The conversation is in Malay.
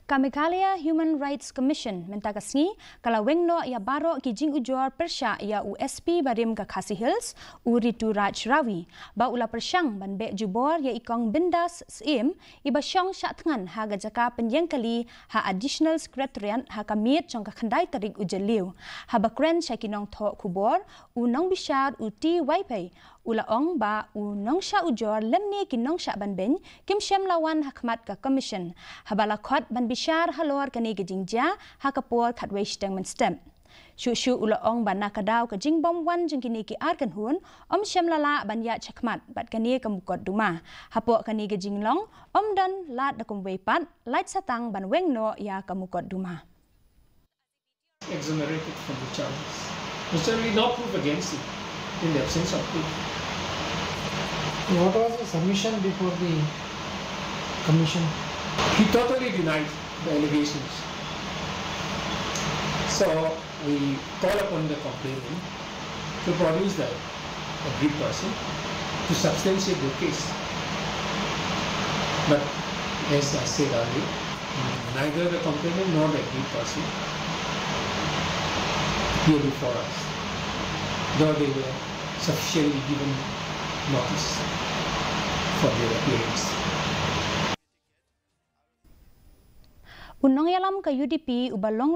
Kamikalia Human Rights Commission mentagasni kalau Weng no ia barok ki Jingujor Pyrshah ia USP Barim ke Khasi Hills uritu Raj Rawi ba ula persyang ban be jubor ia ikong bindas sim iba syong syak tengan ha gajaka penyengkali ha additional secretariat ha kamit chong ka khandai tarik ujeliu ha bakren syakinong thok kubor unong bishar uti waipai ula ong ba unong sya ujor lemni kinong syak ban ben kim syam lawan hakmat ka commission ha balakot ban bishar halor kani ke jingja ha kapor khatwei steng men stem shu ula ong ban nakadaw ka jingbom wan jingkini ki arkan hun syam lala ban ya chakmat bat kani ka mukot duma hapo kani ke jinglong dan lat dakum weipat light satang ban Weng no ya ka mukot duma exonerated from the charges. There's certainly no proof against it in the absence of proof. What was the submission before the commission? He totally denied the allegations. So we call upon the complainant to produce the agreed person to substantiate the case. But as I said earlier, neither the complainant nor the agreed person appeared before us, though they were sufficiently given notice for their appearance. Unong yalam ka UDP ubalong